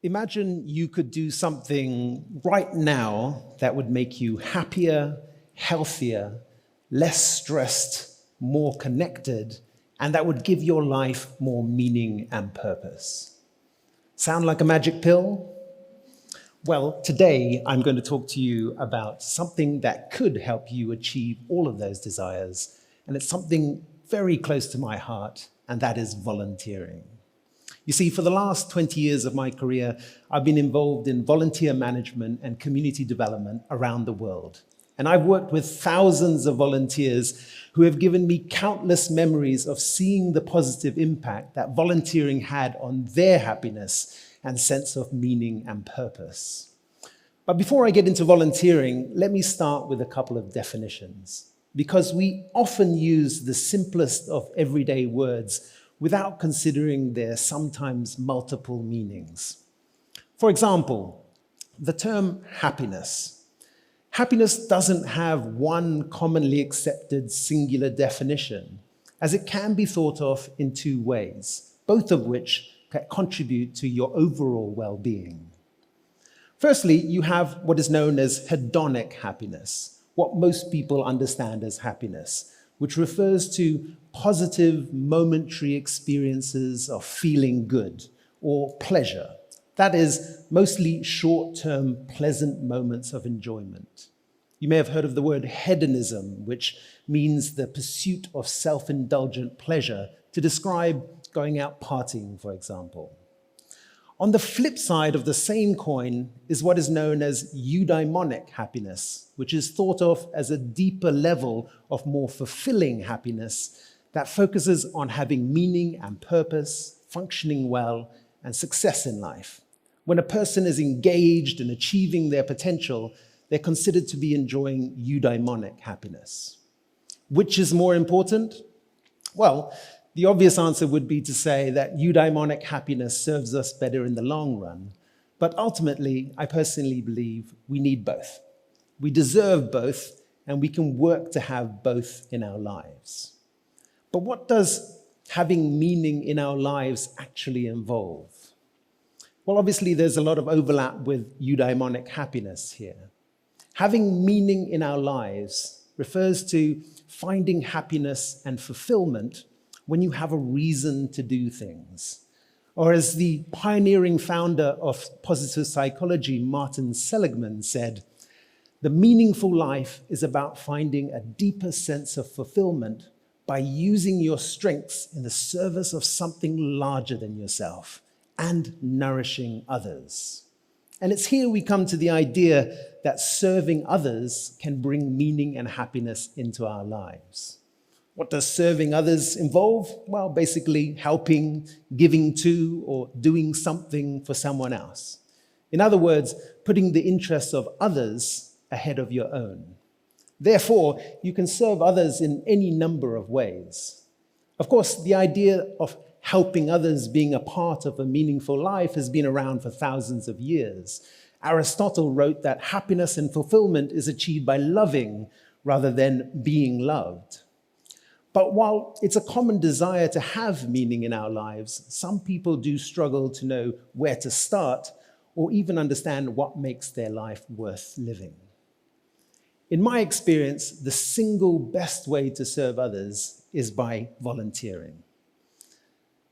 Imagine you could do something right now that would make you happier, healthier, less stressed, more connected, and that would give your life more meaning and purpose. Sound like a magic pill? Well, today I'm going to talk to you about something that could help you achieve all of those desires, and it's something very close to my heart, and that is volunteering. You see, for the last 20 years of my career, I've been involved in volunteer management and community development around the world. And I've worked with thousands of volunteers who have given me countless memories of seeing the positive impact that volunteering had on their happiness and sense of meaning and purpose. But before I get into volunteering, let me start with a couple of definitions, because we often use the simplest of everyday words without considering their sometimes multiple meanings. For example, the term happiness. Happiness doesn't have one commonly accepted singular definition, as it can be thought of in two ways, both of which can contribute to your overall well-being. Firstly, you have what is known as hedonic happiness, what most people understand as happiness, which refers to positive momentary experiences of feeling good or pleasure. That is, mostly short-term pleasant moments of enjoyment. You may have heard of the word hedonism, which means the pursuit of self-indulgent pleasure to describe going out partying, for example. On the flip side of the same coin is what is known as eudaimonic happiness, which is thought of as a deeper level of more fulfilling happiness that focuses on having meaning and purpose, functioning well, and success in life. When a person is engaged in achieving their potential, they're considered to be enjoying eudaimonic happiness. Which is more important? Well, the obvious answer would be to say that eudaimonic happiness serves us better in the long run. But ultimately, I personally believe we need both. We deserve both, and we can work to have both in our lives. But what does having meaning in our lives actually involve? Well, obviously, there's a lot of overlap with eudaimonic happiness here. Having meaning in our lives refers to finding happiness and fulfillment when you have a reason to do things. Or as the pioneering founder of positive psychology, Martin Seligman, said, "The meaningful life is about finding a deeper sense of fulfillment by using your strengths in the service of something larger than yourself and nourishing others." And it's here we come to the idea that serving others can bring meaning and happiness into our lives. What does serving others involve? Well, basically helping, giving to, or doing something for someone else. In other words, putting the interests of others ahead of your own. Therefore, you can serve others in any number of ways. Of course, the idea of helping others being a part of a meaningful life has been around for thousands of years. Aristotle wrote that happiness and fulfillment is achieved by loving rather than being loved. But while it's a common desire to have meaning in our lives, some people do struggle to know where to start or even understand what makes their life worth living. In my experience, the single best way to serve others is by volunteering.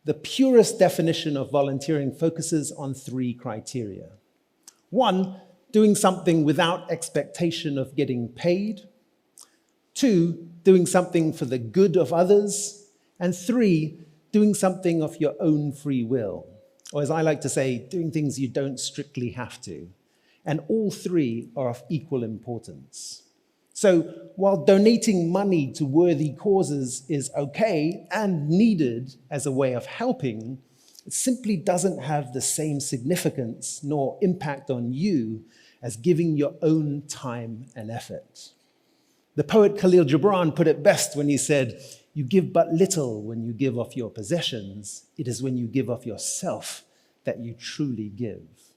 The purest definition of volunteering focuses on three criteria. One, doing something without expectation of getting paid. Two, doing something for the good of others. And three, doing something of your own free will. Or as I like to say, doing things you don't strictly have to. And all three are of equal importance. So while donating money to worthy causes is okay and needed as a way of helping, it simply doesn't have the same significance nor impact on you as giving your own time and effort. The poet Khalil Gibran put it best when he said, "You give but little when you give of your possessions. It is when you give of yourself that you truly give."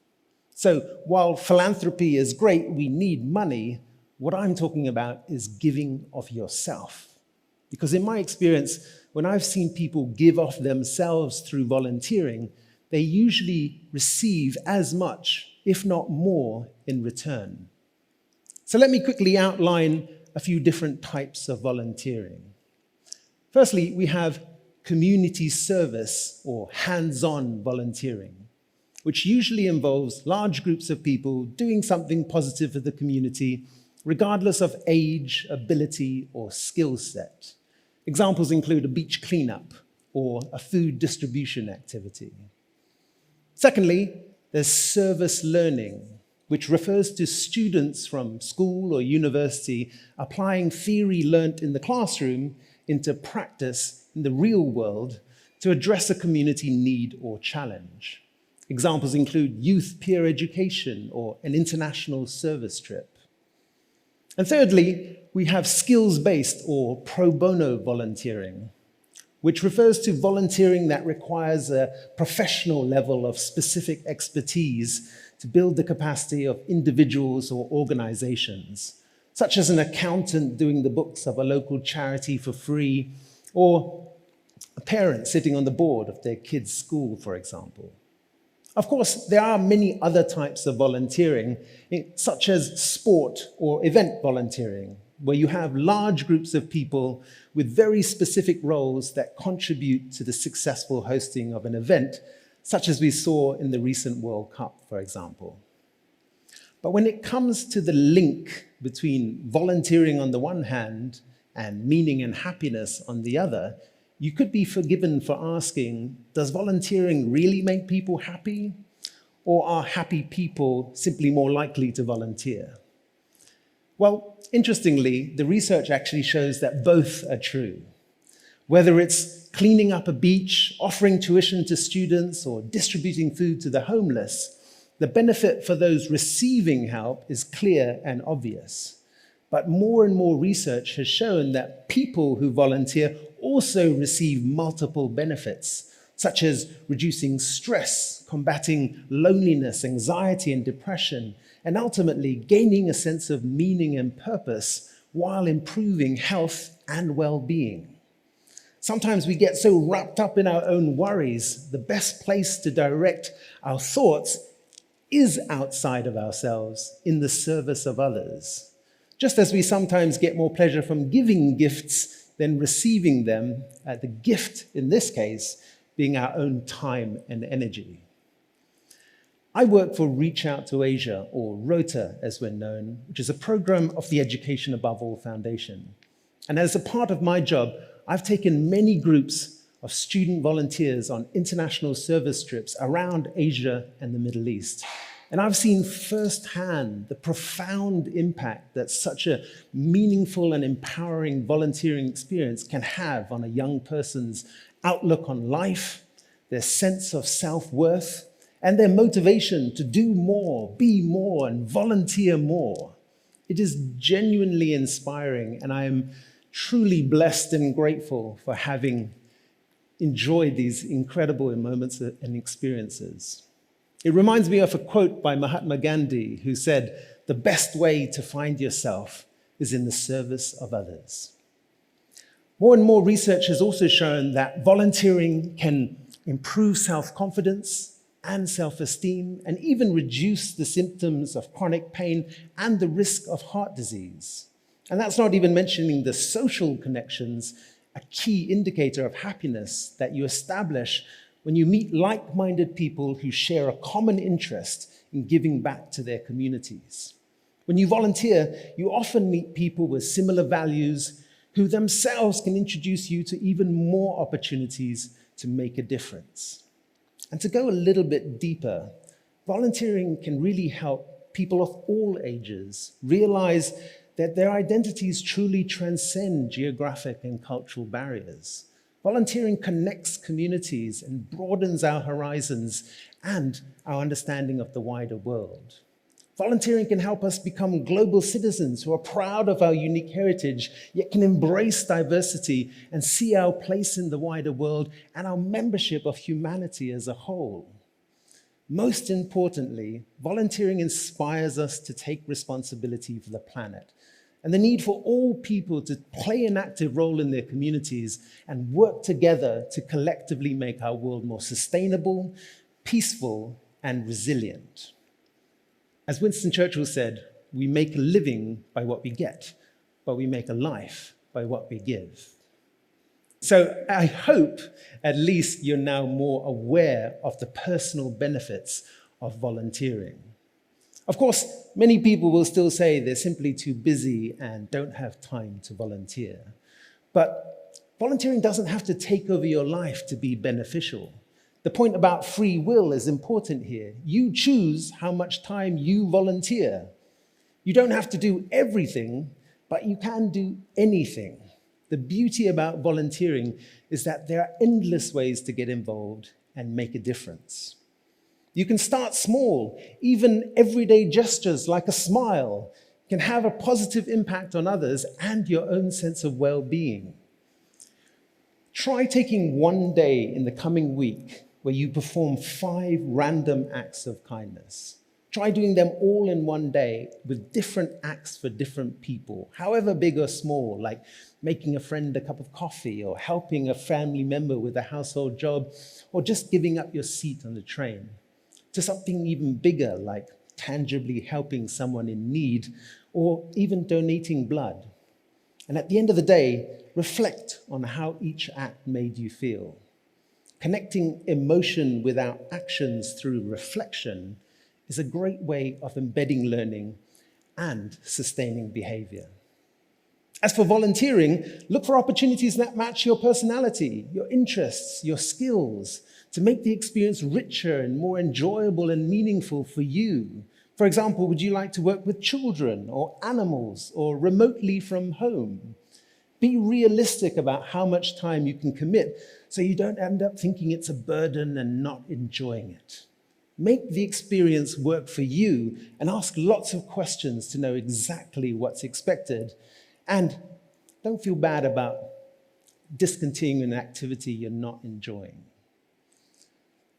So while philanthropy is great, we need money, what I'm talking about is giving of yourself. Because in my experience, when I've seen people give of themselves through volunteering, they usually receive as much, if not more, in return. So let me quickly outline a few different types of volunteering. Firstly, we have community service or hands-on volunteering, which usually involves large groups of people doing something positive for the community, regardless of age, ability, or skill set. Examples include a beach cleanup or a food distribution activity. Secondly, there's service learning, which refers to students from school or university applying theory learnt in the classroom into practice in the real world to address a community need or challenge. Examples include youth peer education or an international service trip. And thirdly, we have skills-based or pro bono volunteering, which refers to volunteering that requires a professional level of specific expertise to build the capacity of individuals or organizations, such as an accountant doing the books of a local charity for free, or a parent sitting on the board of their kid's school, for example. Of course, there are many other types of volunteering, such as sport or event volunteering, where you have large groups of people with very specific roles that contribute to the successful hosting of an event, such as we saw in the recent World Cup, for example. But when it comes to the link between volunteering on the one hand and meaning and happiness on the other, you could be forgiven for asking, does volunteering really make people happy? Or are happy people simply more likely to volunteer? Well, interestingly, the research actually shows that both are true. Whether it's cleaning up a beach, offering tuition to students, or distributing food to the homeless, the benefit for those receiving help is clear and obvious. But more and more research has shown that people who volunteer also receive multiple benefits, such as reducing stress, combating loneliness, anxiety, and depression, and ultimately gaining a sense of meaning and purpose while improving health and well-being. Sometimes we get so wrapped up in our own worries, the best place to direct our thoughts is outside of ourselves in the service of others. Just as we sometimes get more pleasure from giving gifts than receiving them, the gift in this case being our own time and energy. I work for Reach Out to Asia, or ROTA as we're known, which is a program of the Education Above All Foundation. And as a part of my job, I've taken many groups of student volunteers on international service trips around Asia and the Middle East. And I've seen firsthand the profound impact that such a meaningful and empowering volunteering experience can have on a young person's outlook on life, their sense of self-worth, and their motivation to do more, be more, and volunteer more. It is genuinely inspiring, and I am truly blessed and grateful for having enjoyed these incredible moments and experiences. It reminds me of a quote by Mahatma Gandhi, who said, "The best way to find yourself is in the service of others." More and more research has also shown that volunteering can improve self-confidence and self-esteem, and even reduce the symptoms of chronic pain and the risk of heart disease. And that's not even mentioning the social connections, a key indicator of happiness that you establish when you meet like-minded people who share a common interest in giving back to their communities. When you volunteer, you often meet people with similar values who themselves can introduce you to even more opportunities to make a difference. And to go a little bit deeper, volunteering can really help people of all ages realize that their identities truly transcend geographic and cultural barriers. Volunteering connects communities and broadens our horizons and our understanding of the wider world. Volunteering can help us become global citizens who are proud of our unique heritage, yet can embrace diversity and see our place in the wider world and our membership of humanity as a whole. Most importantly, volunteering inspires us to take responsibility for the planet and the need for all people to play an active role in their communities and work together to collectively make our world more sustainable, peaceful, and resilient. As Winston Churchill said, we make a living by what we get, but we make a life by what we give. So I hope at least you're now more aware of the personal benefits of volunteering. Of course, many people will still say they're simply too busy and don't have time to volunteer. But volunteering doesn't have to take over your life to be beneficial. The point about free will is important here. You choose how much time you volunteer. You don't have to do everything, but you can do anything. The beauty about volunteering is that there are endless ways to get involved and make a difference. You can start small. Even everyday gestures like a smile can have a positive impact on others and your own sense of well-being. Try taking one day in the coming week where you perform 5 random acts of kindness. Try doing them all in one day with different acts for different people, however big or small, like making a friend a cup of coffee or helping a family member with a household job or just giving up your seat on the train, to something even bigger like tangibly helping someone in need or even donating blood. And at the end of the day, reflect on how each act made you feel. Connecting emotion with our actions through reflection is a great way of embedding learning and sustaining behavior. As for volunteering, look for opportunities that match your personality, your interests, your skills, to make the experience richer and more enjoyable and meaningful for you. For example, would you like to work with children or animals or remotely from home? Be realistic about how much time you can commit so you don't end up thinking it's a burden and not enjoying it. Make the experience work for you and ask lots of questions to know exactly what's expected. And don't feel bad about discontinuing an activity you're not enjoying.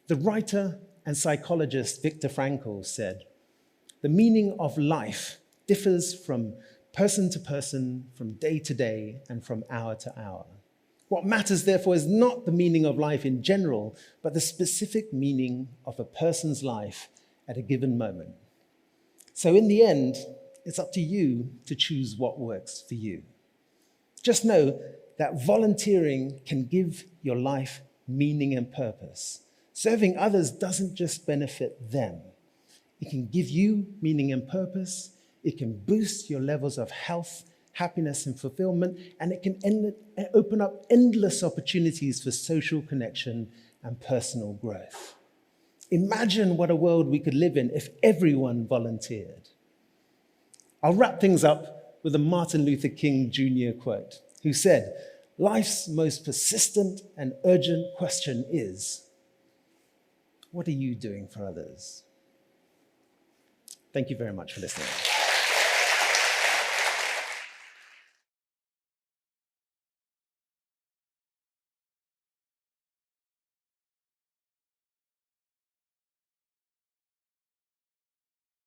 The writer and psychologist Viktor Frankl said, "The meaning of life differs from person to person, from day to day, and from hour to hour. What matters, therefore, is not the meaning of life in general, but the specific meaning of a person's life at a given moment." So in the end, it's up to you to choose what works for you. Just know that volunteering can give your life meaning and purpose. Serving others doesn't just benefit them. It can give you meaning and purpose. It can boost your levels of health, happiness, and fulfillment, and it can open up endless opportunities for social connection and personal growth. Imagine what a world we could live in if everyone volunteered. I'll wrap things up with a Martin Luther King Jr. quote, who said, "Life's most persistent and urgent question is, what are you doing for others?" Thank you very much for listening.